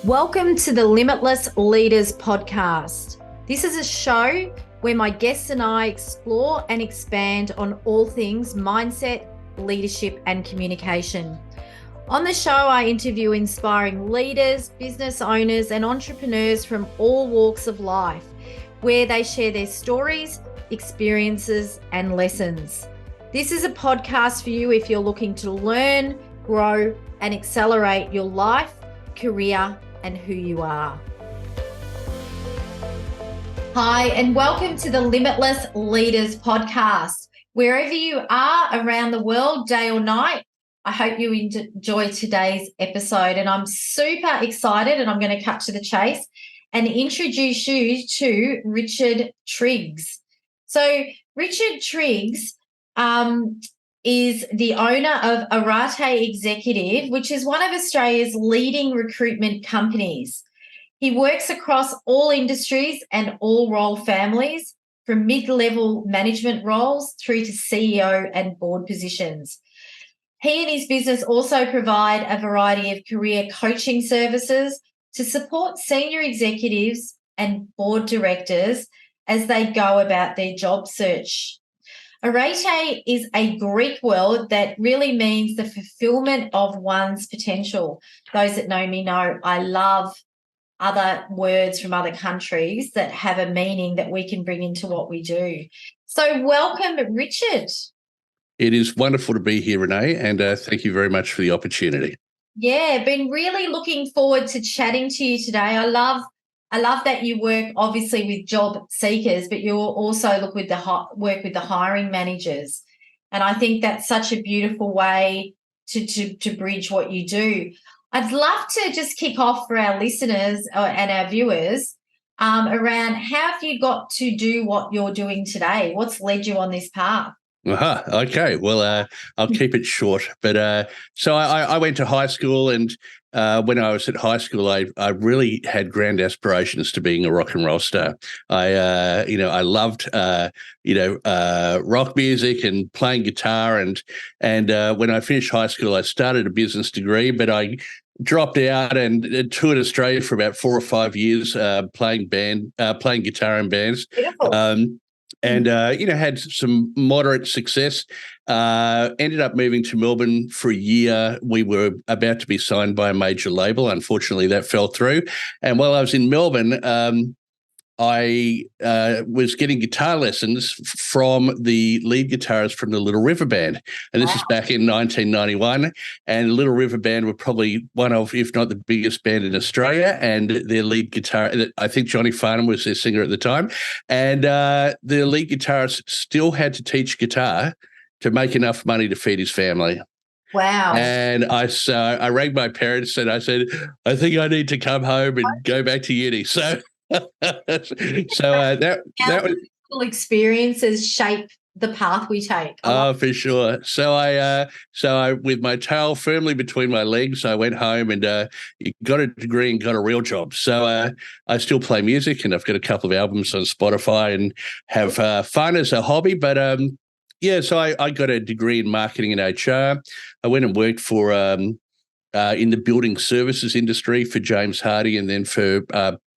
Welcome to the Limitless Leaders podcast. This is a show where my guests and I explore and expand on all things mindset, leadership, and communication. On the show, I interview inspiring leaders, business owners, and entrepreneurs from all walks of life, where they share their stories, experiences, and lessons. This is a podcast for you if you're looking to learn, grow, and accelerate your life, career, and who you are. Hi, and welcome to the Limitless Leaders podcast. Wherever you are around the world, day or night, I hope you enjoy today's episode. And I'm super excited, and I'm going to cut to the chase and introduce you to Richard Triggs. So Richard Triggs is the owner of Arete Executive, which is one of Australia's leading recruitment companies. He works across all industries and all role families, from mid-level management roles through to CEO and board positions. He and his business also provide a variety of career coaching services to support senior executives and board directors as they go about their job search. Arete is a Greek word that really means the fulfilment of one's potential. Those that know me know I love other words from other countries that have a meaning that we can bring into what we do. So welcome, Richard. It is wonderful to be here, Renee, and thank you very much for the opportunity. Yeah, been really looking forward to chatting to you today. I love that you work obviously with job seekers, but you also work with the hiring managers, and I think that's such a beautiful way to bridge what you do. I'd love to just kick off for our listeners and our viewers around how have you got to do what you're doing today? What's led you on this path? Okay. Well, I'll keep it short. But so I went to high school, and when I was at high school, I really had grand aspirations to being a rock and roll star. I loved rock music and playing guitar, and when I finished high school, I started a business degree, but I dropped out and toured Australia for about 4 or 5 years, playing guitar in bands. Beautiful. And had some moderate success. Ended up moving to Melbourne for a year. We were about to be signed by a major label. Unfortunately, that fell through. And while I was in Melbourne, I was getting guitar lessons from the lead guitarist from the Little River Band. And this is back in 1991. And the Little River Band were probably one of, if not the biggest band in Australia. And their lead guitar, I think Johnny Farnham was their singer at the time. And the lead guitarist still had to teach guitar to make enough money to feed his family. Wow. And I rang my parents and I said, I think I need to come home and go back to uni. So that was experiences shape the path we take. For sure. So I with my tail firmly between my legs, I went home and got a degree and got a real job. So I still play music, and I've got a couple of albums on Spotify and have fun as a hobby. But so I got a degree in marketing and HR. I went and worked for in the building services industry for James Hardie, and then for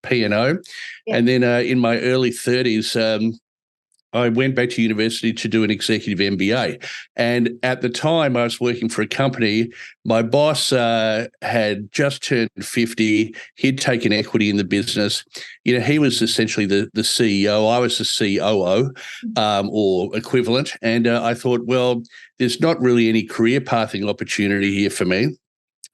P&O. Yeah. And then in my early 30s, I went back to university to do an executive MBA. And at the time, I was working for a company. My boss had just turned 50. He'd taken equity in the business. He was essentially the CEO. I was the COO or equivalent. And I thought, well, there's not really any career pathing opportunity here for me.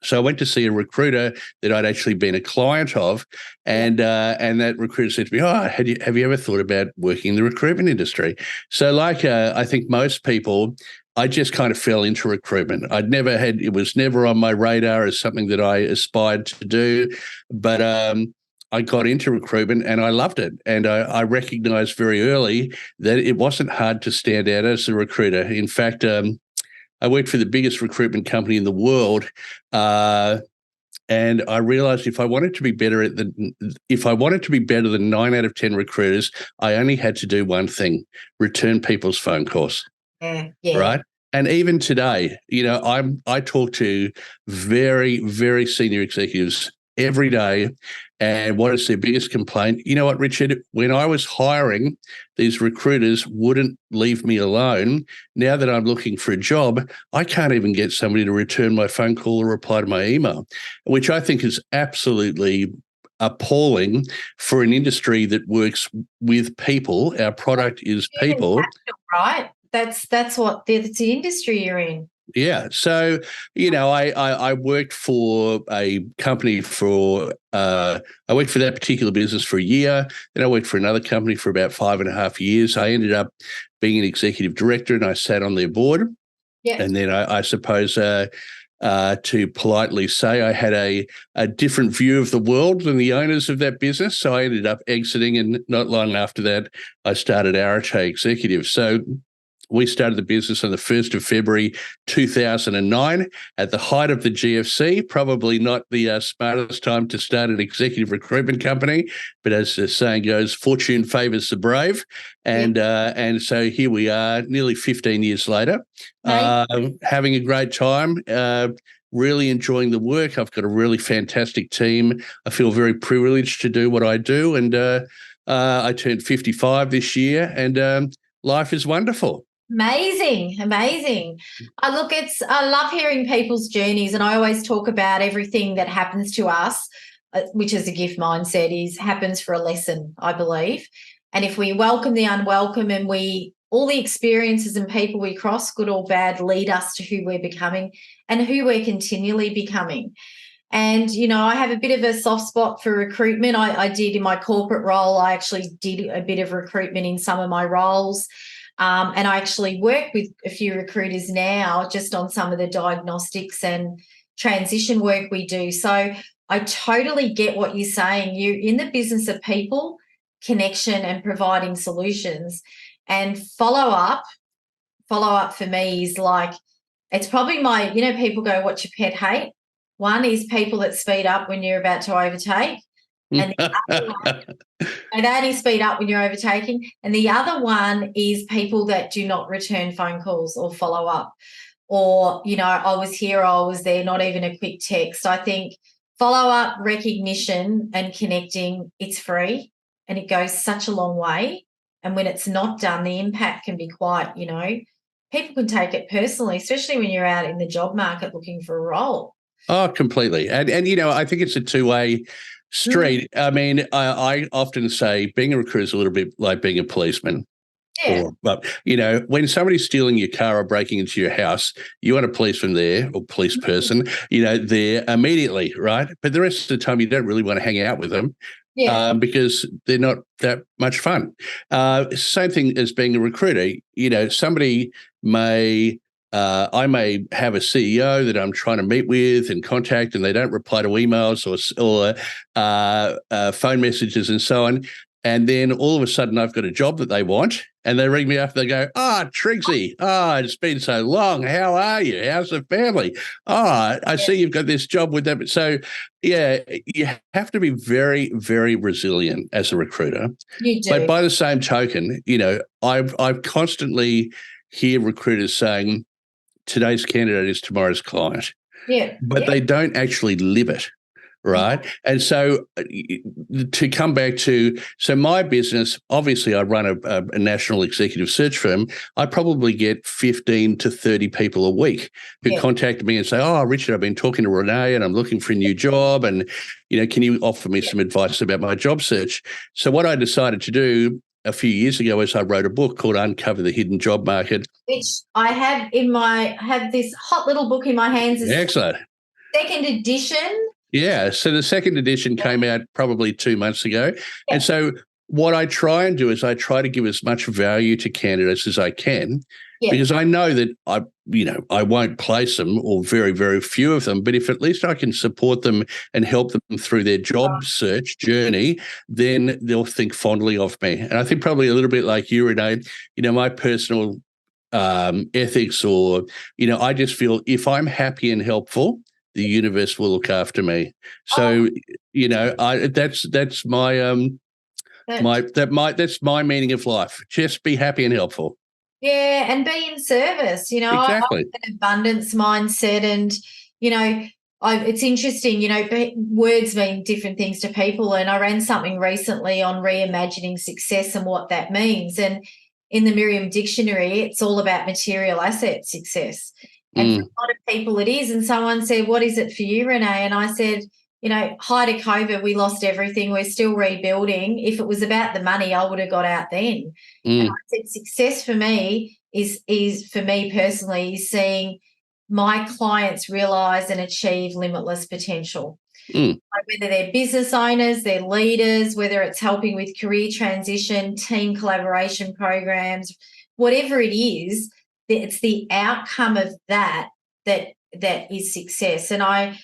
So I went to see a recruiter that I'd actually been a client of, and that recruiter said to me, have you ever thought about working in the recruitment industry? So like I think most people, I just kind of fell into recruitment. It was never on my radar as something that I aspired to do, but I got into recruitment and I loved it. And I recognized very early that it wasn't hard to stand out as a recruiter. In fact, I worked for the biggest recruitment company in the world, and I realized if I wanted to be better than 9 out of 10 recruiters, I only had to do one thing: return people's phone calls. Yeah. Right. And even today, I talk to very, very senior executives every day. And what is their biggest complaint? You know what, Richard? When I was hiring, these recruiters wouldn't leave me alone. Now that I'm looking for a job, I can't even get somebody to return my phone call or reply to my email, which I think is absolutely appalling for an industry that works with people. Our product is people. Right? That's what the industry you're in. Yeah. So, I worked for a company I worked for that particular business for a year. Then I worked for another company for about 5.5 years. I ended up being an executive director and I sat on their board. Yeah. And then I suppose to politely say, I had a different view of the world than the owners of that business. So I ended up exiting, and not long after that, I started Arete Executive. So we started the business on the 1st of February 2009 at the height of the GFC, probably not the smartest time to start an executive recruitment company, but as the saying goes, fortune favours the brave. And so here we are nearly 15 years later, having a great time, really enjoying the work. I've got a really fantastic team. I feel very privileged to do what I do. And I turned 55 this year, and life is wonderful. Amazing. I love hearing people's journeys, and I always talk about everything that happens to us, which is a gift mindset, happens for a lesson, I believe. And if we welcome the unwelcome, and all the experiences and people we cross, good or bad, lead us to who we're becoming and who we're continually becoming. And, I have a bit of a soft spot for recruitment. I did in my corporate role, I actually did a bit of recruitment in some of my roles. And I actually work with a few recruiters now just on some of the diagnostics and transition work we do. So I totally get what you're saying. You're in the business of people, connection, and providing solutions. And follow up for me is like, it's probably people go, what's your pet hate? One is people that speed up when you're about to overtake. And the other one, they only speed up when you're overtaking. And the other one is people that do not return phone calls or follow up. Or, I was here, I was there, not even a quick text. I think follow-up, recognition and connecting, it's free and it goes such a long way. And when it's not done, the impact can be quite, people can take it personally, especially when you're out in the job market looking for a role. Oh, completely. And I think it's a two-way street. I mean, I often say being a recruiter is a little bit like being a policeman. Yeah. But when somebody's stealing your car or breaking into your house, you want a policeman there or police person, there immediately, right? But the rest of the time, you don't really want to hang out with them. Because they're not that much fun. Same thing as being a recruiter. Somebody I may have a CEO that I'm trying to meet with and contact, and they don't reply to emails or phone messages and so on. And then all of a sudden, I've got a job that they want, and they ring me up. And they go, Triggsy, it's been so long. How are you? How's the family? I see you've got this job with them. So, yeah, you have to be very, very resilient as a recruiter. You do. But by the same token, I've constantly hear recruiters saying, today's candidate is tomorrow's client. Yeah. But they don't actually live it. Right. And so to come back to, my business, obviously I run a national executive search firm. I probably get 15 to 30 people a week who contact me and say, Richard, I've been talking to Renee and I'm looking for a new job. And, can you offer me some advice about my job search? So what I decided to do a few years ago is I wrote a book called Uncover the Hidden Job Market. Which I have this hot little book in my hands. Excellent. Second edition. Yeah, so the second edition came out probably 2 months ago. And so what I try and do is I try to give as much value to candidates as I can, because I know that I won't place them, or very, very few of them, but if at least I can support them and help them through their job search journey, then they'll think fondly of me. And I think probably a little bit like you, Renee, my personal ethics, or, I just feel if I'm happy and helpful, the universe will look after me. So, that's my that's my meaning of life. Just be happy and helpful. Yeah, and be in service. Exactly. I have an abundance mindset, and it's interesting, words mean different things to people. And I ran something recently on reimagining success and what that means. And in the Merriam Dictionary, it's all about material asset success. And for a lot of people it is. And someone said, what is it for you, Renee? And I said, height of COVID, we lost everything. We're still rebuilding. If it was about the money, I would have got out then. And I said, success for me is for me personally, is seeing my clients realize and achieve limitless potential. Like whether they're business owners, they're leaders, whether it's helping with career transition, team collaboration programs, whatever it is, it's the outcome of that is success. And I've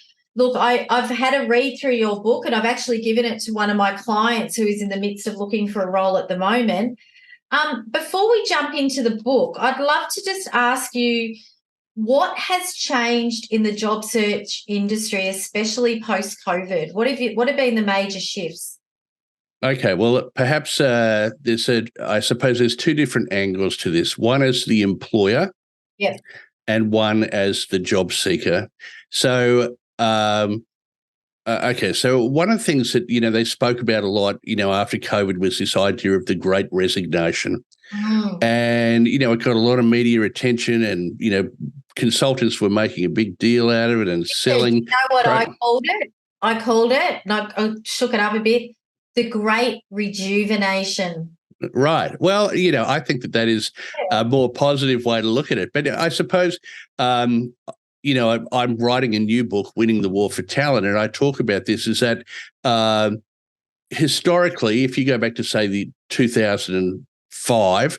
had a read through your book, and I've actually given it to one of my clients who is in the midst of looking for a role at the moment. Before we jump into the book, I'd love to just ask you, what has changed in the job search industry, especially post-COVID? What have been the major shifts? Okay, well, perhaps I suppose there's two different angles to this. One is the employer, and one as the job seeker. So, okay, so one of the things that they spoke about a lot, after COVID was this idea of the Great Resignation, and it got a lot of media attention, and consultants were making a big deal out of it and selling. You know what I called it? I called it, and I shook it up a bit, the Great Rejuvenation. Right. Well, I think that is a more positive way to look at it. But I suppose, I'm writing a new book, Winning the War for Talent, and I talk about this, is that historically, if you go back to, say, the 2005,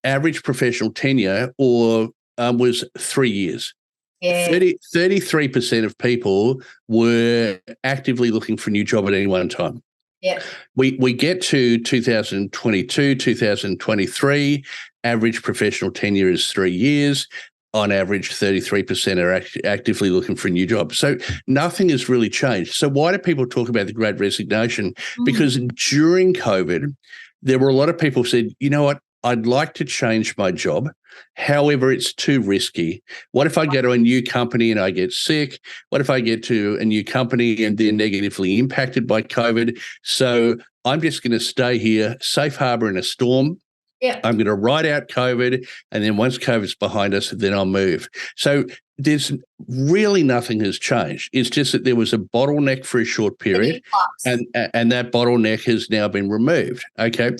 average professional tenure was 3 years. Yeah. 33% of people were actively looking for a new job at any one time. Yeah. We get to 2022, 2023, average professional tenure is 3 years. On average, 33% are actively looking for a new job. So nothing has really changed. So why do people talk about the Great Resignation? Because during COVID, there were a lot of people who said, you know what, I'd like to change my job. However, it's too risky. What if I go to a new company and I get sick? What if I get to a new company and they're negatively impacted by COVID? So I'm just going to stay here, safe harbor in a storm. Yeah. I'm going to ride out COVID, and then once COVID's behind us, then I'll move. So there's really nothing has changed. It's just that there was a bottleneck for a short period, and that bottleneck has now been removed. Okay.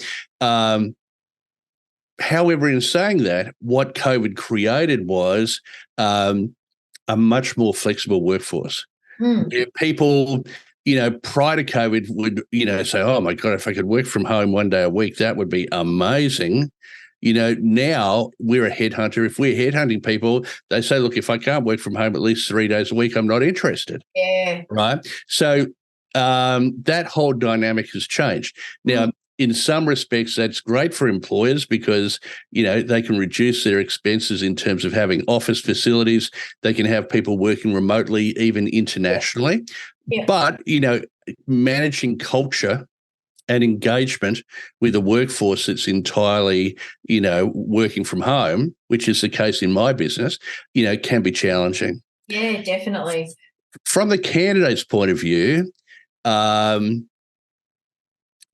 However, in saying that, what COVID created was a much more flexible workforce. Where people, prior to COVID would, say, oh my God, if I could work from home one day a week, that would be amazing. Now we're a headhunter. If we're headhunting people, they say, look, if I can't work from home at least 3 days a week, I'm not interested. Yeah. Right. So that whole dynamic has changed. Now, in some respects, that's great for employers because, they can reduce their expenses in terms of having office facilities. They can have people working remotely, even internationally. Yeah. But, managing culture and engagement with a workforce that's entirely, working from home, which is the case in my business, can be challenging. Yeah, definitely. From the candidate's point of view,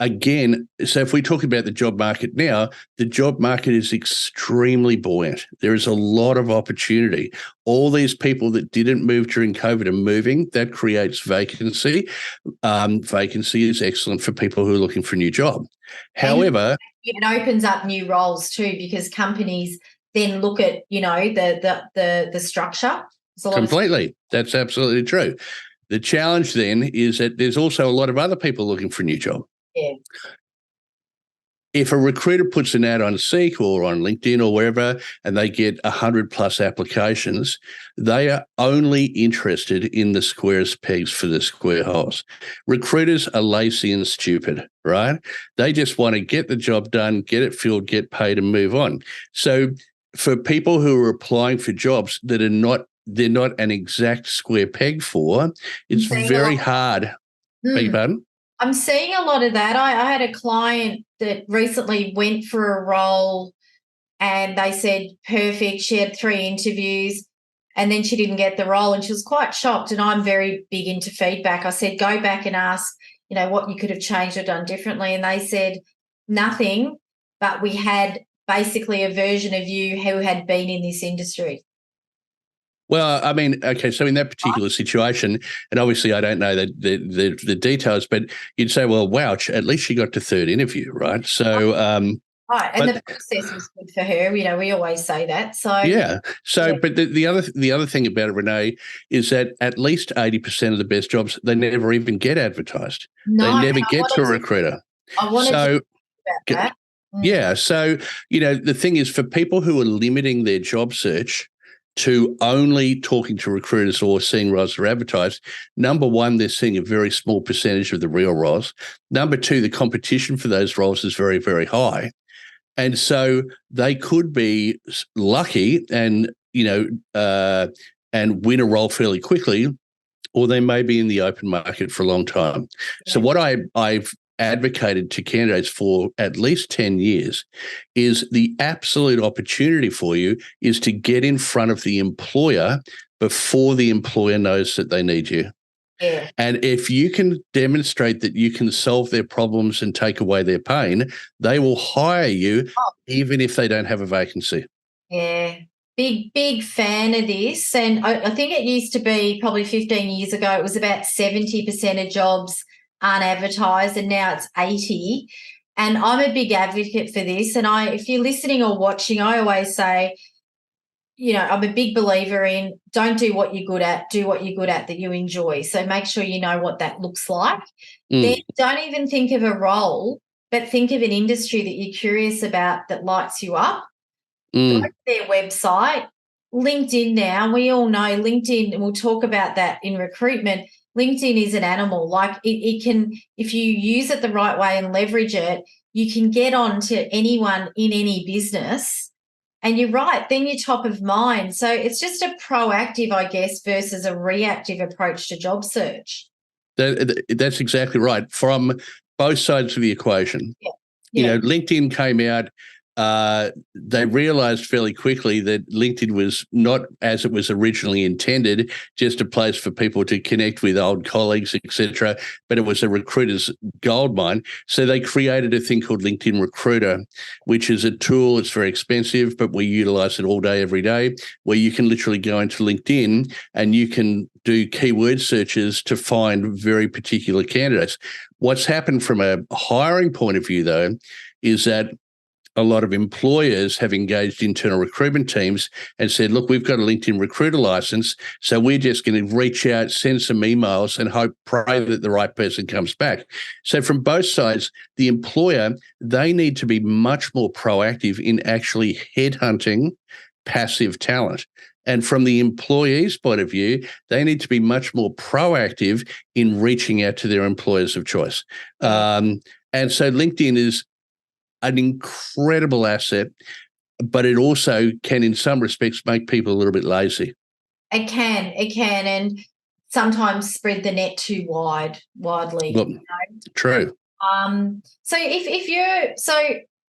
again, so if we talk about the job market now, the job market is extremely buoyant. There is a lot of opportunity. All these people that didn't move during COVID are moving. That creates vacancy. Vacancy is excellent for people who are looking for a new job. However, it opens up new roles too, because companies then look at, the structure. Completely. That's absolutely true. The challenge then is that there's also a lot of other people looking for a new job. Yeah. If a recruiter puts an ad on Seek or on LinkedIn or wherever, and they get 100+ applications, they are only interested in the squarest pegs for the square holes. Recruiters are lazy and stupid, right? They just want to get the job done, get it filled, get paid, and move on. So for people who are applying for jobs that they're not an exact square peg for, it's very hard. Beg your pardon? I'm seeing a lot of that. I had a client that recently went for a role and they said perfect. She had 3 interviews and then she didn't get the role, and she was quite shocked. And I'm very big into feedback. I said, go back and ask, what you could have changed or done differently. And they said nothing, but we had basically a version of you who had been in this industry. Well, I mean, okay, so in that particular situation, and obviously I don't know the details, but you'd say, well, wow, at least she got to third interview, right? So, right, and the process was good for her. We always say that. So yeah. So, yeah. But the other thing about it, Renee, is that at least 80% of the best jobs, they never even get advertised. No, they never get to a recruiter. I wanted to talk about that. Yeah. So, the thing is, for people who are limiting their job search to only talking to recruiters or seeing roles that are advertised, number one, they're seeing a very small percentage of the real roles. Number two, the competition for those roles is very, very high. And so they could be lucky and, and win a role fairly quickly, or they may be in the open market for a long time. Yeah. So what I've advocated to candidates for at least 10 years is the absolute opportunity for you is to get in front of the employer before the employer knows that they need you. Yeah. And if you can demonstrate that you can solve their problems and take away their pain, they will hire you even if they don't have a vacancy. Yeah. Big fan of this. And I think it used to be probably 15 years ago, it was about 70% of jobs unadvertised, and now it's 80%. And I'm a big advocate for this. And if you're listening or watching, I always say, I'm a big believer in don't do what you're good at, do what you're good at that you enjoy. So make sure you know what that looks like. Then don't even think of a role, but think of an industry that you're curious about that lights you up. Go to their website. LinkedIn now, we all know LinkedIn, and we'll talk about that in recruitment. LinkedIn is an animal. Like it can, if you use it the right way and leverage it, you can get on to anyone in any business. And you're right, then you're top of mind. So it's just a proactive, I guess, versus a reactive approach to job search. That's exactly right. From both sides of the equation. Yeah. LinkedIn came out. They realized fairly quickly that LinkedIn was not as it was originally intended, just a place for people to connect with old colleagues, etc., but it was a recruiter's goldmine. So they created a thing called LinkedIn Recruiter, which is a tool. It's very expensive, but we utilize it all day, every day, where you can literally go into LinkedIn and you can do keyword searches to find very particular candidates. What's happened from a hiring point of view, though, is that a lot of employers have engaged internal recruitment teams and said, look, we've got a LinkedIn recruiter license, so we're just going to reach out, send some emails and pray that the right person comes back. So from both sides, the employer, they need to be much more proactive in actually headhunting passive talent. And from the employee's point of view, they need to be much more proactive in reaching out to their employers of choice. And so LinkedIn is an incredible asset, but it also can, in some respects, make people a little bit lazy. It can, and sometimes spread the net too widely. Well, true.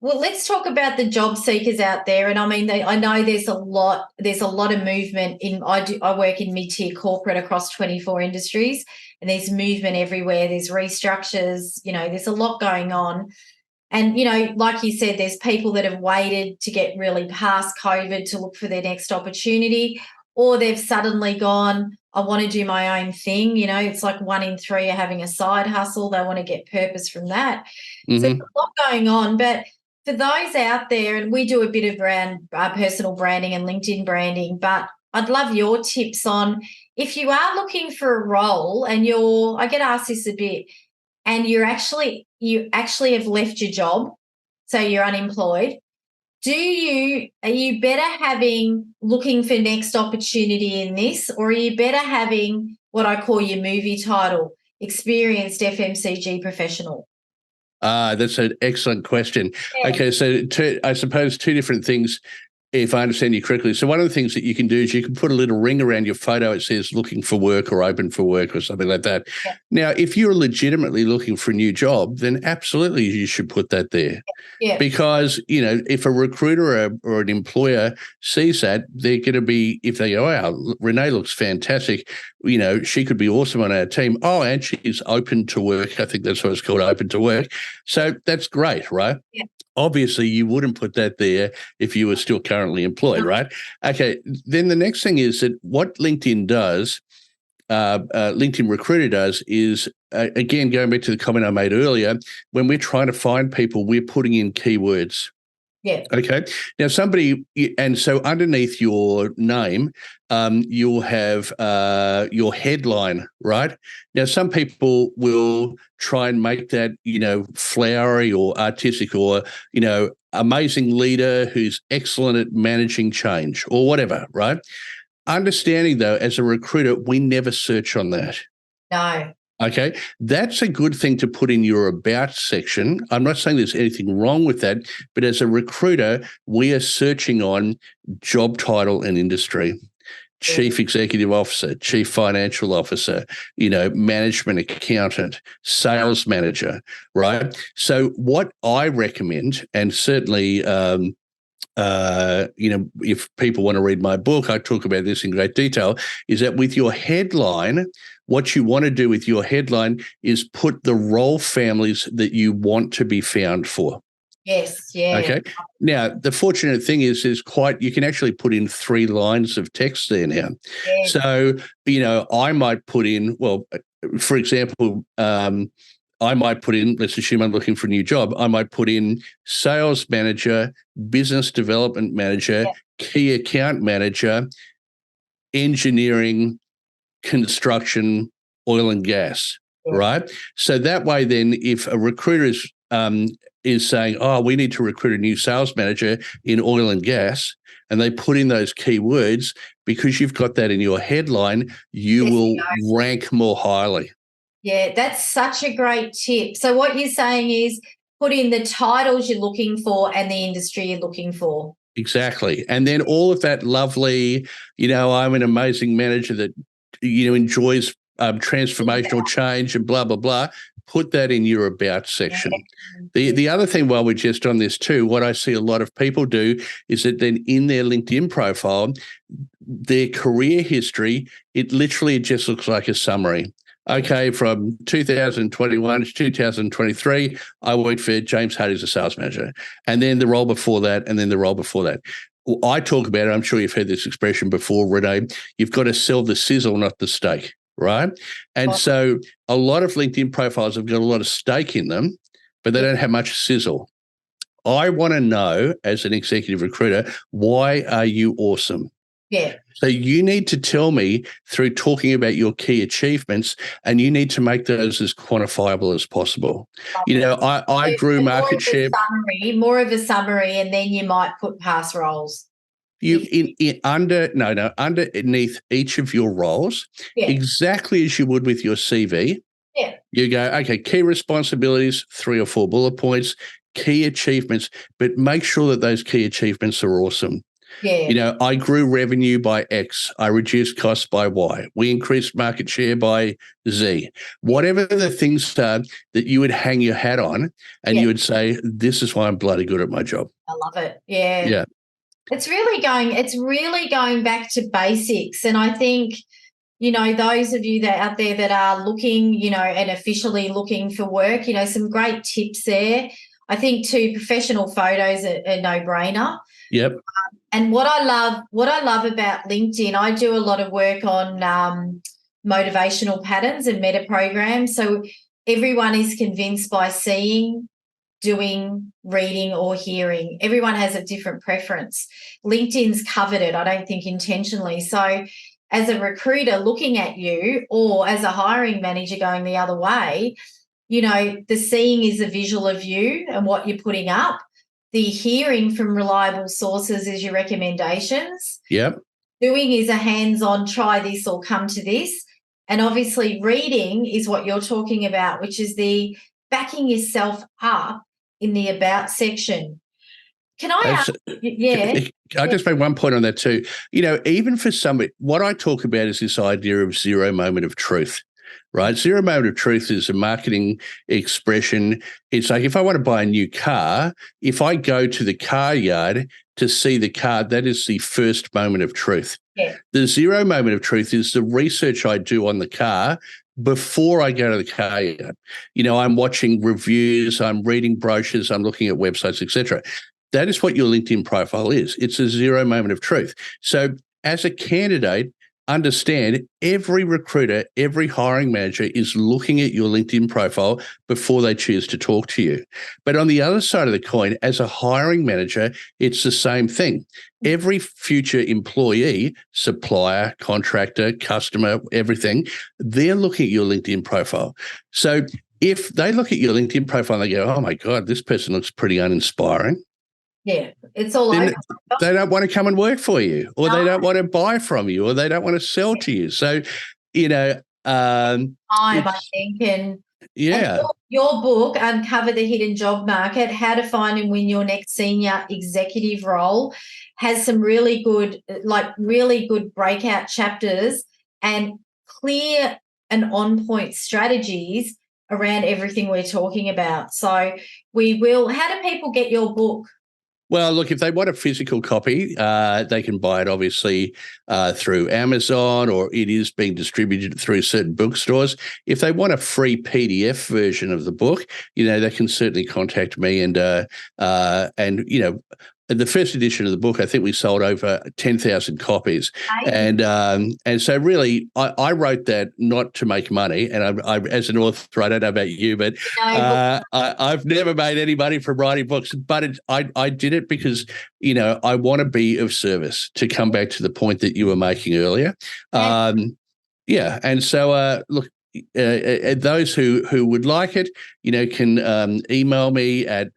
Well, let's talk about the job seekers out there. And I mean, I know there's a lot of movement in. I work in mid-tier corporate across 24 industries, and there's movement everywhere. There's restructures. There's a lot going on. And, like you said, there's people that have waited to get really past COVID to look for their next opportunity, or they've suddenly gone, I want to do my own thing. It's like 1 in 3 are having a side hustle. They want to get purpose from that. So there's a lot going on. But for those out there, and we do a bit of personal branding and LinkedIn branding, but I'd love your tips on if you are looking for a role and I get asked this a bit, and you actually have left your job, so you're unemployed. Are you better looking for next opportunity in this, or are you better having what I call your movie title, experienced FMCG professional? That's an excellent question. Yeah. Okay, so I suppose two different things. if I understand you correctly. So one of the things that you can do is you can put a little ring around your photo. It says looking for work or open for work or something like that. Yeah. Now, if you're legitimately looking for a new job, then absolutely you should put that there. Yeah. Because, if a recruiter or an employer sees that, they're going to be, if they go, wow, Renee looks fantastic, she could be awesome on our team. Oh, and she's open to work. I think that's what it's called, open to work. So that's great, right? Yeah. Obviously, you wouldn't put that there if you were still currently employed, right? Okay. Then the next thing is that what LinkedIn does, LinkedIn Recruiter does, is, again, going back to the comment I made earlier, when we're trying to find people, we're putting in keywords. Yeah. Okay. Now, and so underneath your name, you'll have your headline, right? Now, some people will try and make that, flowery or artistic or, amazing leader who's excellent at managing change or whatever, right? Understanding, though, as a recruiter, we never search on that. No. Okay, that's a good thing to put in your about section. I'm not saying there's anything wrong with that, but as a recruiter, we are searching on job title and industry, chief executive officer, chief financial officer, management accountant, sales manager, right? So what I recommend, and certainly, if people want to read my book, I talk about this in great detail, is that with your headline, what you want to do with your headline is put the role families that you want to be found for. Yes, yeah. Okay. Now, the fortunate thing is you can actually put in 3 lines of text there now. Yes. So, I might put in, for example, I might put in, let's assume I'm looking for a new job, I might put in sales manager, business development manager, key account manager, engineering, construction, oil and gas, right? So that way then if a recruiter is saying, oh, we need to recruit a new sales manager in oil and gas, and they put in those keywords, because you've got that in your headline, you will rank more highly. Yeah, that's such a great tip. So what you're saying is put in the titles you're looking for and the industry you're looking for. Exactly. And then all of that lovely, I'm an amazing manager that, enjoys transformational change and blah, blah, blah. Put that in your about section. The other thing, while we're just on this too, what I see a lot of people do is that then in their LinkedIn profile, their career history, it literally just looks like a summary. Okay, from 2021 to 2023, I worked for James Hardy as a sales manager, and then the role before that, and then the role before that. Well, I talk about it. I'm sure you've heard this expression before, Renee. You've got to sell the sizzle, not the steak, right? And so a lot of LinkedIn profiles have got a lot of steak in them, but they don't have much sizzle. I want to know, as an executive recruiter, why are you awesome? Yeah. So you need to tell me through talking about your key achievements, and you need to make those as quantifiable as possible. I grew market share. More of a summary, and then you might put past roles. Underneath each of your roles, exactly as you would with your CV. Yeah. You go, okay, key responsibilities, 3 or 4 bullet points, key achievements, but make sure that those key achievements are awesome. Yeah. I grew revenue by X. I reduced costs by Y. We increased market share by Z. Whatever the things are that you would hang your hat on, and you would say, this is why I'm bloody good at my job. I love it. Yeah. Yeah. It's really going back to basics. And I think, those of you that out there that are looking, and officially looking for work, some great tips there. I think too, professional photos are a no-brainer. Yep. And what I love about LinkedIn, I do a lot of work on motivational patterns and meta programs. So everyone is convinced by seeing, doing, reading, or hearing. Everyone has a different preference. LinkedIn's covered it, I don't think intentionally. So as a recruiter looking at you, or as a hiring manager going the other way, the seeing is a visual of you and what you're putting up. The hearing from reliable sources is your recommendations. Yep. Doing is a hands-on, try this or come to this. And obviously reading is what you're talking about, which is the backing yourself up in the about section. Can I ask? Yeah. I just make one point on that too. Even for somebody, what I talk about is this idea of zero moment of truth, right? Zero moment of truth is a marketing expression. It's like if I want to buy a new car, if I go to the car yard to see the car, that is the first moment of truth. Yeah. The zero moment of truth is the research I do on the car before I go to the car yard. I'm watching reviews, I'm reading brochures, I'm looking at websites, etc. That is what your LinkedIn profile is. It's a zero moment of truth. So as a candidate, understand every recruiter, every hiring manager is looking at your LinkedIn profile before they choose to talk to you. But on the other side of the coin, as a hiring manager, it's the same thing. Every future employee, supplier, contractor, customer, everything, they're looking at your LinkedIn profile. So if they look at your LinkedIn profile and they go, oh my God, this person looks pretty uninspiring. Yeah, it's all over. They don't want to come and work for you, or they don't want to buy from you, or they don't want to sell to you. So, I think, and your book, Uncover the Hidden Job Market, How to Find and Win Your Next Senior Executive Role, has some really good breakout chapters and clear and on-point strategies around everything we're talking about. So how do people get your book? Well, look, if they want a physical copy, they can buy it obviously through Amazon, or it is being distributed through certain bookstores. If they want a free PDF version of the book, they can certainly contact me. And the first edition of the book, I think we sold over 10,000 copies. And so really, I wrote that not to make money. And I as an author, I don't know about you, but I've never made any money from writing books. But I did it because, I want to be of service, to come back to the point that you were making earlier. And so, look, those who would like it, can email me at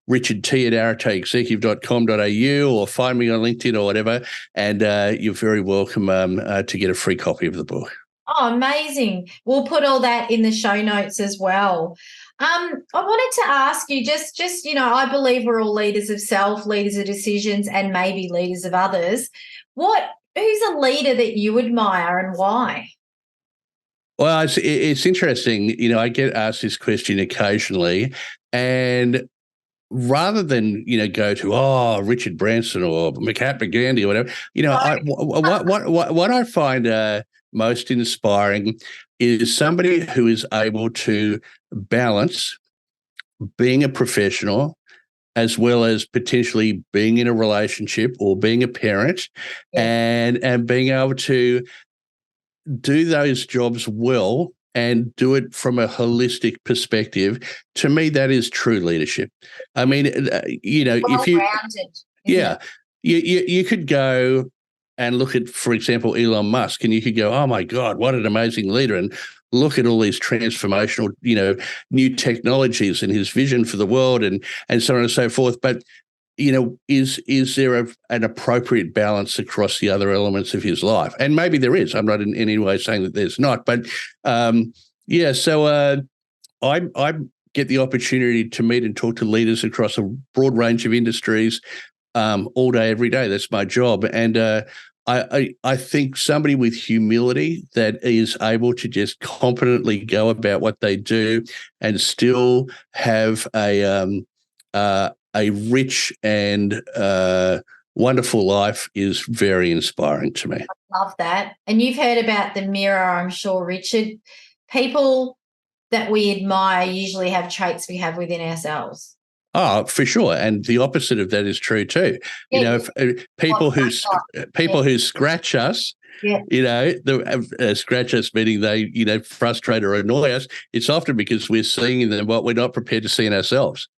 richardt@areteexecutive.com.au, or find me on LinkedIn or whatever, and you're very welcome to get a free copy of the book. Oh, amazing. We'll put all that in the show notes as well. I wanted to ask you, just I believe we're all leaders of self, leaders of decisions, and maybe leaders of others. Who's a leader that you admire and why? Well, it's interesting. I get asked this question occasionally, and rather than go to Richard Branson or Mahatma Gandhi or whatever, what I find most inspiring is somebody who is able to balance being a professional as well as potentially being in a relationship or being a parent, and being able to do those jobs well and do it from a holistic perspective. To me, that is true leadership. I mean, if you could go and look at, for example, Elon Musk, and you could go, oh my God, what an amazing leader, and look at all these transformational, new technologies and his vision for the world, and so on and so forth. But is there an appropriate balance across the other elements of his life? And maybe there is. I'm not in any way saying that there's not. But so I get the opportunity to meet and talk to leaders across a broad range of industries all day, every day. That's my job. And I think somebody with humility that is able to just competently go about what they do and still have a rich and wonderful life is very inspiring to me. I love that. And you've heard about the mirror, I'm sure, Richard. People that we admire usually have traits we have within ourselves. Oh, for sure, and the opposite of that is true too. People who scratch us. Scratch us, meaning they, frustrate or annoy us. It's often because we're seeing in them what we're not prepared to see in ourselves.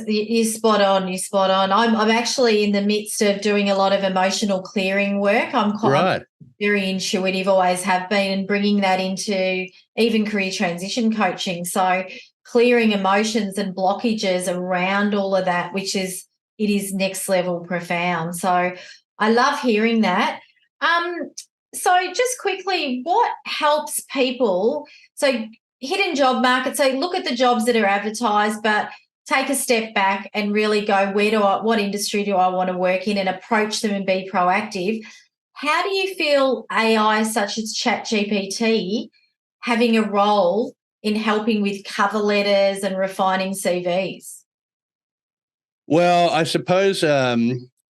You're spot on. You're spot on. I'm actually in the midst of doing a lot of emotional clearing work. I'm very intuitive, always have been, and bringing that into even career transition coaching. So clearing emotions and blockages around all of that, it is next level profound. So I love hearing that. So just quickly, what helps people? So hidden job market. So look at the jobs that are advertised, but take a step back and really go, what industry do I want to work in, and approach them and be proactive. How do you feel AI such as ChatGPT having a role in helping with cover letters and refining CVs? Well, I suppose I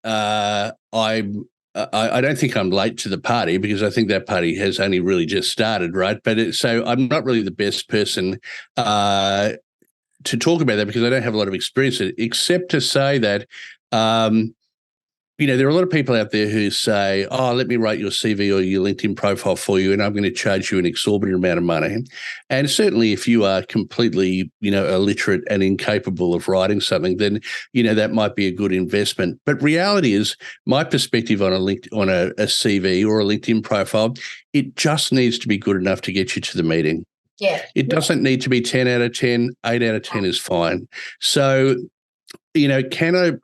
don't think I'm late to the party, because I think that party has only really just started, right? But so I'm not really the best person to talk about that, because I don't have a lot of experience in it, except to say that there are a lot of people out there who say, "Oh, let me write your CV or your LinkedIn profile for you, and I'm going to charge you an exorbitant amount of money." And certainly, if you are completely, illiterate and incapable of writing something, then that might be a good investment. But reality is, my perspective on a CV or a LinkedIn profile, it just needs to be good enough to get you to the meeting. Yeah, it doesn't need to be 10 out of 10. 8 out of 10 is fine. So, can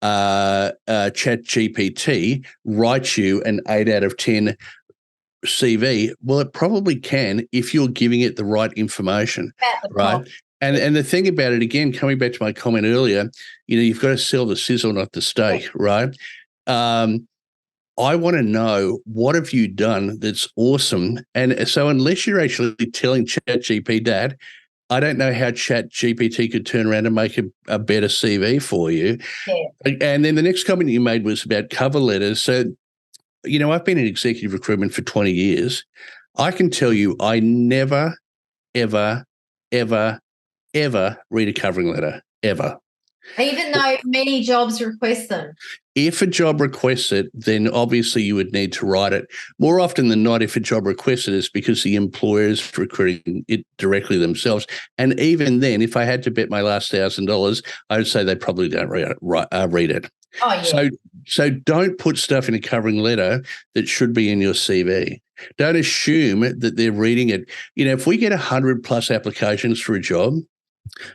a Chat GPT write you an 8 out of 10 CV? Well, it probably can, if you're giving it the right information, right? And the thing about it, again, coming back to my comment earlier, you've got to sell the sizzle, not the steak, right? I want to know, what have you done that's awesome? And so unless you're actually telling ChatGPT that, I don't know how ChatGPT could turn around and make a better CV for you. Yeah. And then the next comment you made was about cover letters. So, I've been in executive recruitment for 20 years. I can tell you, I never, ever, ever, ever read a covering letter, ever. Even though many jobs request them. If a job requests it, then obviously you would need to write it. More often than not, if a job requests it, it's because the employer is recruiting it directly themselves. And even then, if I had to bet my last $1,000, I would say they probably don't read it. Oh, yeah. So don't put stuff in a covering letter that should be in your CV. Don't assume that they're reading it. If we get 100+ applications for a job,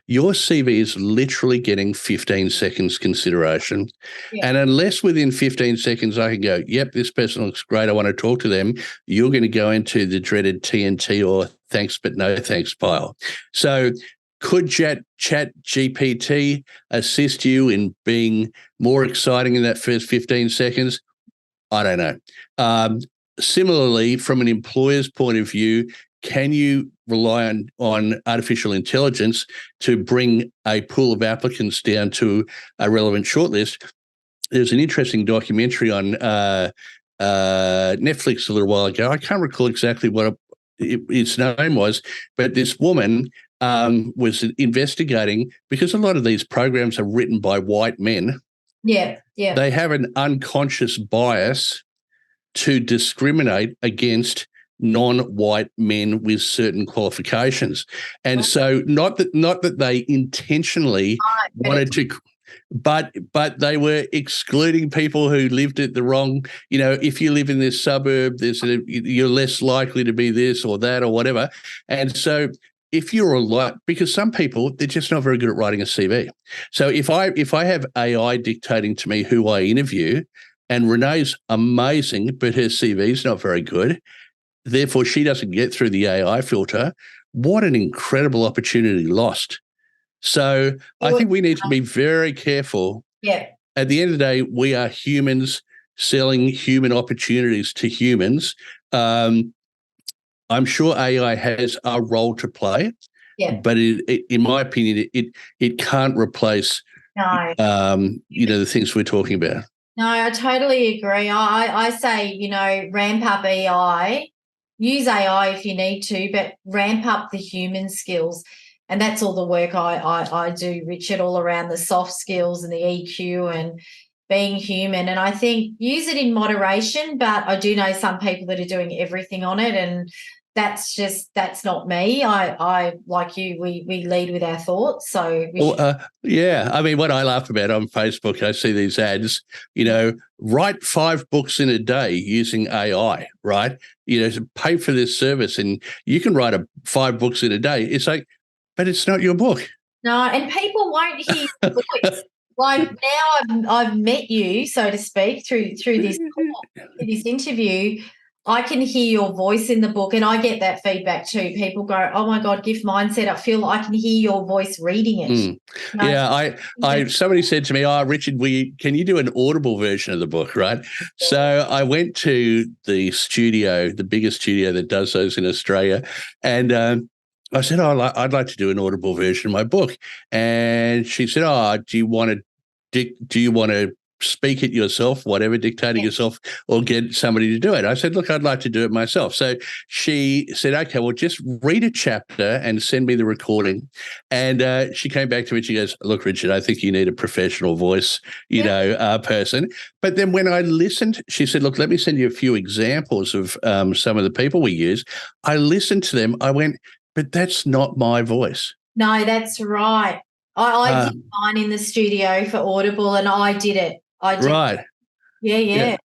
your CV is literally getting 15 seconds consideration. Yeah. And unless within 15 seconds I can go, yep, this person looks great, I want to talk to them, you're going to go into the dreaded TNT or thanks but no thanks pile. So could Chat GPT assist you in being more exciting in that first 15 seconds? I don't know. Similarly, from an employer's point of view, can you rely on artificial intelligence to bring a pool of applicants down to a relevant shortlist? There's an interesting documentary on Netflix a little while ago. I can't recall exactly what its name was, but this woman was investigating, because a lot of these programs are written by white men. Yeah, yeah. They have an unconscious bias to discriminate against non-white men with certain qualifications. And so not that they intentionally wanted to, but they were excluding people who lived at the wrong, if you live in this suburb, you're less likely to be this or that or whatever. And so if you're because some people, they're just not very good at writing a CV. So if I have AI dictating to me who I interview, and Renee's amazing, but her CV is not very good, therefore she doesn't get through the AI filter, what an incredible opportunity lost. So I think we need to be very careful. Yeah. At the end of the day, we are humans selling human opportunities to humans. I'm sure AI has a role to play, but in my opinion, it can't replace the things we're talking about. No, I totally agree. I say, ramp up AI, use AI if you need to, but ramp up the human skills. And that's all the work I do, Richard, all around the soft skills and the EQ and being human. And I think use it in moderation, but I do know some people that are doing everything on it, and that's not me. I like you, we lead with our thoughts. So yeah, I mean, what I laugh about on Facebook, I see these ads, write 5 books in a day using AI, right? To pay for this service, and you can write 5 books in a day. It's like, but it's not your book. No, and people won't hear your voice. Like now I've met you, so to speak, through this interview. I can hear your voice in the book, and I get that feedback too. People go, "Oh my God, gift mindset." I feel I can hear your voice reading it. Mm. Yeah, somebody said to me, "Oh, Richard, can you do an audible version of the book?" Right. So I went to the studio, the biggest studio that does those in Australia, and I said, "Oh, I'd like to do an audible version of my book." And she said, "Oh, do you want to speak it yourself, whatever, dictate it yourself, or get somebody to do it?" I said, "Look, I'd like to do it myself." So she said, "Okay, well, just read a chapter and send me the recording." And she came back to me and she goes, "Look, Richard, I think you need a professional voice, person." But then when I listened, she said, "Look, let me send you a few examples of some of the people we use." I listened to them. I went, "But that's not my voice." No, that's right. I did mine in the studio for Audible, and I did it. I did. Right. Yeah. Yeah.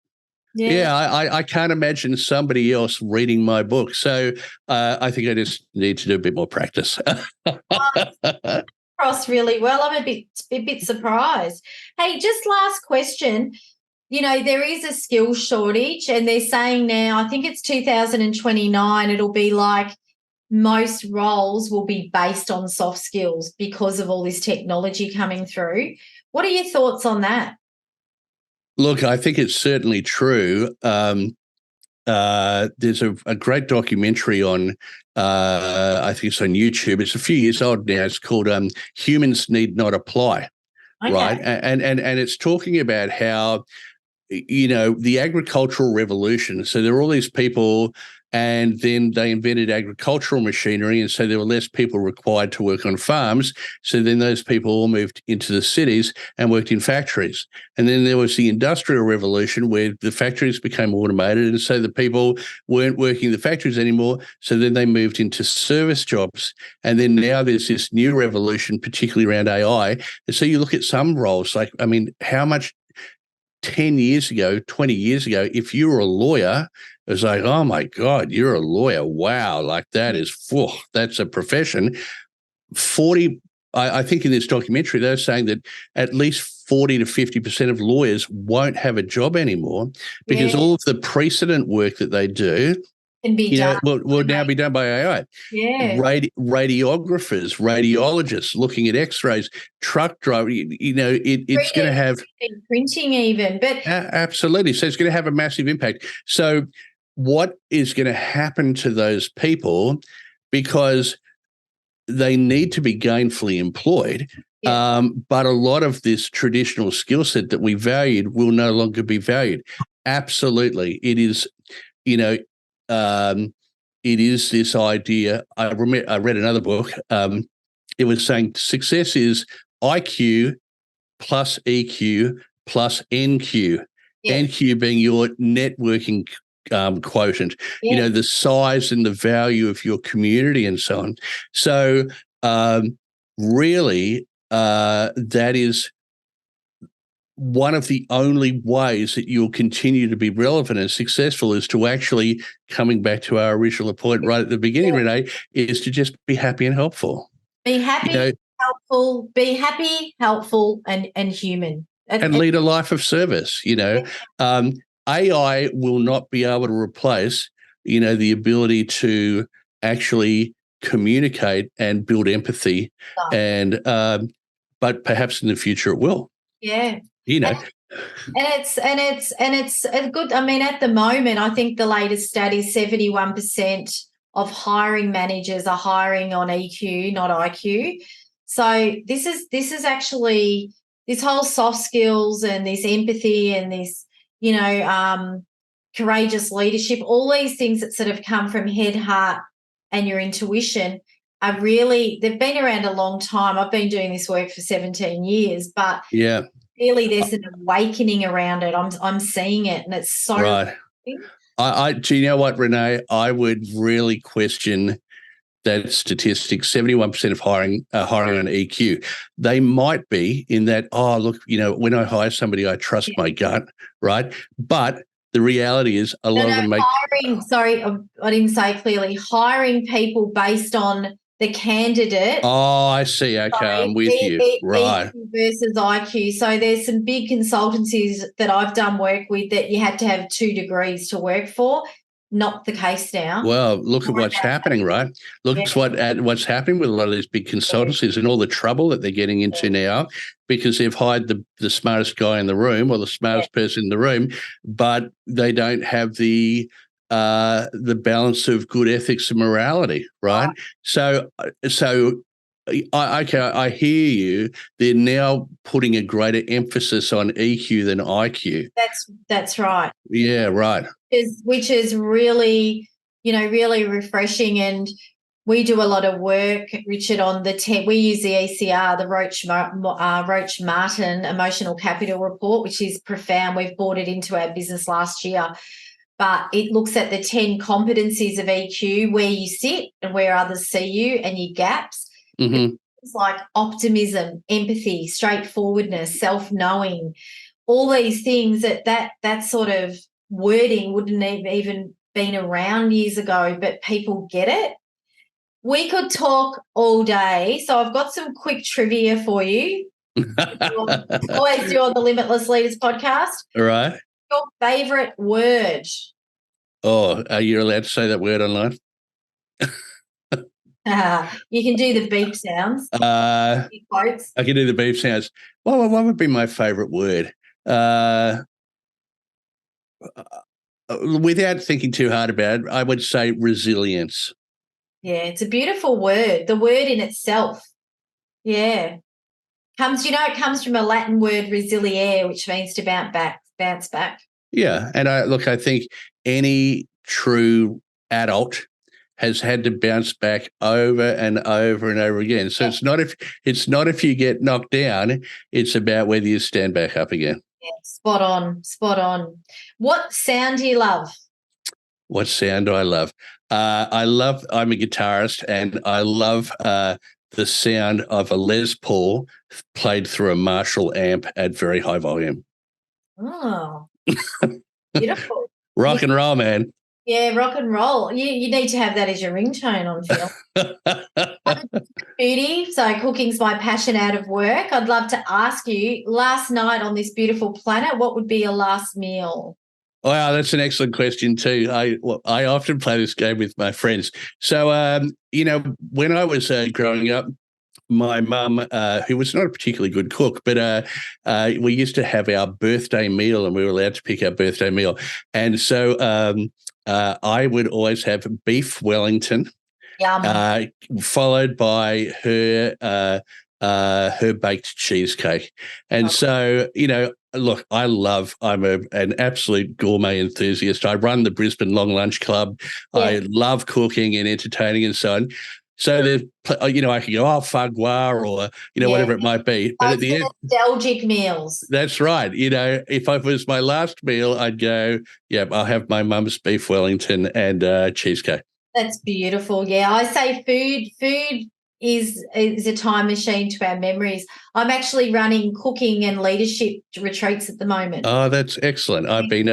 Yeah, I can't imagine somebody else reading my book. So I think I just need to do a bit more practice. Cross really well. I'm a bit surprised. Hey, just last question. There is a skills shortage, and they're saying now, I think it's 2029, it'll be like most roles will be based on soft skills because of all this technology coming through. What are your thoughts on that? Look, I think it's certainly true. There's a great documentary on, I think it's on YouTube. It's a few years old now. It's called "Humans Need Not Apply," Okay. right? And it's talking about how the agricultural revolution. So there were all these people, and then they invented agricultural machinery, and so there were less people required to work on farms. So then those people all moved into the cities and worked in factories. And then there was the industrial revolution where the factories became automated, and so the people weren't working in the factories anymore. So then they moved into service jobs. And then now there's this new revolution, particularly around AI. And so you look at some roles, like, I mean, how much 10 years ago, 20 years ago, if you were a lawyer, it was like, "Oh my God, you're a lawyer. Wow. Like that's a profession." 40, I think in this documentary, they're saying that at least 40 to 50% of lawyers won't have a job anymore because all of the precedent work that they do Can be done. will now be done by AI. Yeah. Radiographers, radiologists looking at X-rays, truck drivers. It's going to have printing even, but absolutely. So it's going to have a massive impact. So what is going to happen to those people, because they need to be gainfully employed? But a lot of this traditional skill set that we valued will no longer be valued. Absolutely, it is. It is this idea. I read another book. It was saying success is IQ plus EQ plus NQ. NQ being your networking quotient. The size and the value of your community and so on. So really, that is one of the only ways that you'll continue to be relevant and successful, is to actually, coming back to our original point right at the beginning, Renee, is to just be happy and helpful. Be happy, helpful, and human. And lead a life of service. AI will not be able to replace, the ability to actually communicate and build empathy. And but perhaps in the future it will. Yeah. And it's a good. I mean, at the moment, I think the latest stat is 71% of hiring managers are hiring on EQ, not IQ. So this is actually, this whole soft skills and this empathy and this, courageous leadership, all these things that sort of come from head, heart, and your intuition are really, they've been around a long time. I've been doing this work for 17 years, but really there's an awakening around it. I'm seeing it, and it's so right. Do you know what, Renee? I would really question that statistic. 71% of hiring on EQ. They might be in that, when I hire somebody, I trust my gut, right? But the reality is a lot of them make hiring. Sorry, I didn't say clearly. Hiring people based on the candidate. Oh, I see. Okay, I'm with you. Right. EQ versus IQ. So there's some big consultancies that I've done work with that you had to have 2 degrees to work for. not the case now. Well, look at what's happening, right? Look at what's happening with a lot of these big consultancies and all the trouble that they're getting into now because they've hired the smartest guy in the room or the smartest person in the room, but they don't have the balance of good ethics and morality, right? So I hear you. They're now putting a greater emphasis on EQ than IQ. That's right. Yeah, right. Which is really, really refreshing. And we do a lot of work, Richard, on we use the ECR, the Roach Martin Emotional Capital Report, which is profound. We've brought it into our business last year. But it looks at the 10 competencies of EQ, where you sit and where others see you and your gaps. Mm-hmm. It's like optimism, empathy, straightforwardness, self-knowing, all these things that sort of wording wouldn't have even been around years ago, but people get it. We could talk all day, so I've got some quick trivia for you. Always do on the Limitless Leaders podcast. All right. Your favourite word? Oh, are you allowed to say that word online? You can do the beep sounds. Quotes. I can do the beep sounds. Well, what would be my favourite word? Without thinking too hard about it, I would say resilience. Yeah, it's a beautiful word. The word in itself. Yeah. It comes from a Latin word resiliere, which means to bounce back. Yeah. And I think any true adult has had to bounce back over and over and over again. So it's not if you get knocked down, it's about whether you stand back up again. Yeah, spot on. What sound do you love? What sound do I love? I'm a guitarist, and I love the sound of a Les Paul played through a Marshall amp at very high volume. Oh, beautiful. Rock and roll, man. Yeah, rock and roll. You need to have that as your ringtone on film. Beauty. So cooking's my passion out of work. I'd love to ask you, last night on this beautiful planet, what would be your last meal? Wow, that's an excellent question too. I often play this game with my friends. So, when I was growing up, my mum, who was not a particularly good cook, but we used to have our birthday meal, and we were allowed to pick our birthday meal. And so I would always have beef Wellington, followed by her baked cheesecake. And so, look, I'm an absolute gourmet enthusiast. I run the Brisbane Long Lunch Club. Yeah. I love cooking and entertaining and so on. So I could go, foie gras or, whatever it might be. But at the end, nostalgic meals. That's right. If it was my last meal, I'd go, I'll have my mum's beef Wellington and cheesecake. That's beautiful. Yeah, I say food is a time machine to our memories. I'm actually running cooking and leadership retreats at the moment. Oh, that's excellent. I've been,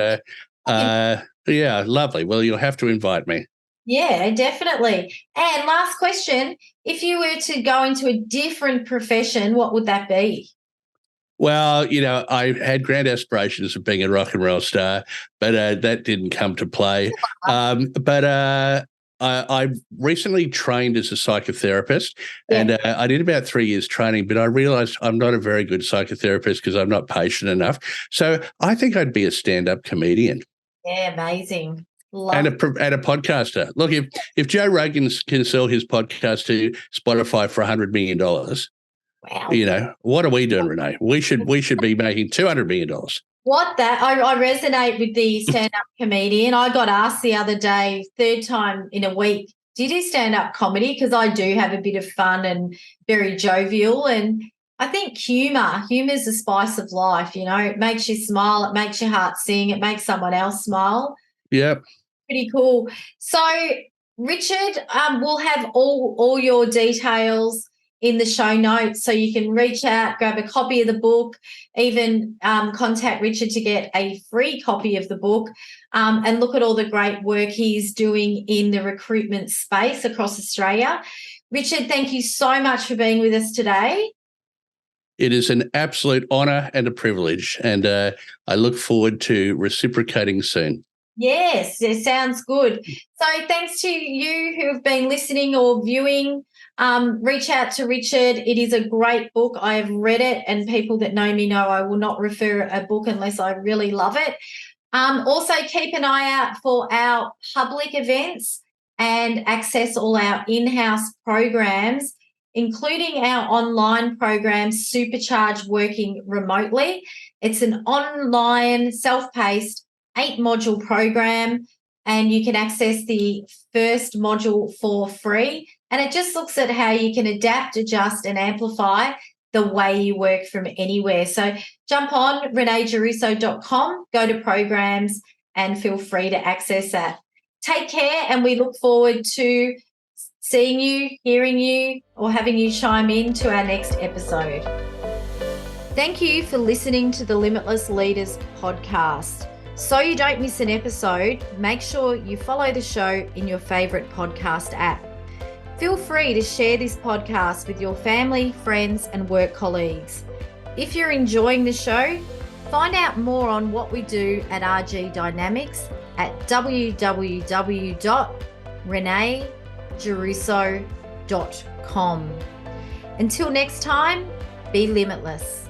lovely. Well, you'll have to invite me. Yeah, definitely. And last question, if you were to go into a different profession, what would that be? Well, I had grand aspirations of being a rock and roll star, but that didn't come to play. I recently trained as a psychotherapist, and I did about 3 years training, but I realized I'm not a very good psychotherapist because I'm not patient enough. So I think I'd be a stand-up comedian. Yeah, amazing. And a podcaster. Look, if Joe Rogan can sell his podcast to Spotify for $100 million, wow. What are we doing, Renee? We should be making $200 million. I resonate with the stand-up comedian. I got asked the other day, third time in a week, do you do stand-up comedy? Because I do have a bit of fun and very jovial. And I think humour is the spice of life, It makes you smile. It makes your heart sing. It makes someone else smile. Yep. Pretty cool. So, Richard, we'll have all your details in the show notes, so you can reach out, grab a copy of the book, even contact Richard to get a free copy of the book, and look at all the great work he's doing in the recruitment space across Australia. Richard, thank you so much for being with us today. It is an absolute honour and a privilege, and I look forward to reciprocating soon. Yes, it sounds good. So thanks to you who have been listening or viewing. Reach out to Richard. It is a great book. I have read it, and people that know me know I will not refer a book unless I really love it. Also, keep an eye out for our public events and access all our in-house programs, including our online program, Supercharge Working Remotely. It's an online, self-paced, 8-module program, and you can access the first module for free. And it just looks at how you can adapt, adjust, and amplify the way you work from anywhere. So jump on reneegiarrusso.com, go to programs, and feel free to access that. Take care, and we look forward to seeing you, hearing you, or having you chime in to our next episode. Thank you for listening to the Limitless Leaders podcast. So you don't miss an episode, make sure you follow the show in your favorite podcast app. Feel free to share this podcast with your family, friends, and work colleagues. If you're enjoying the show, find out more on what we do at RG Dynamics at www.reneegiarrusso.com. Until next time, be limitless.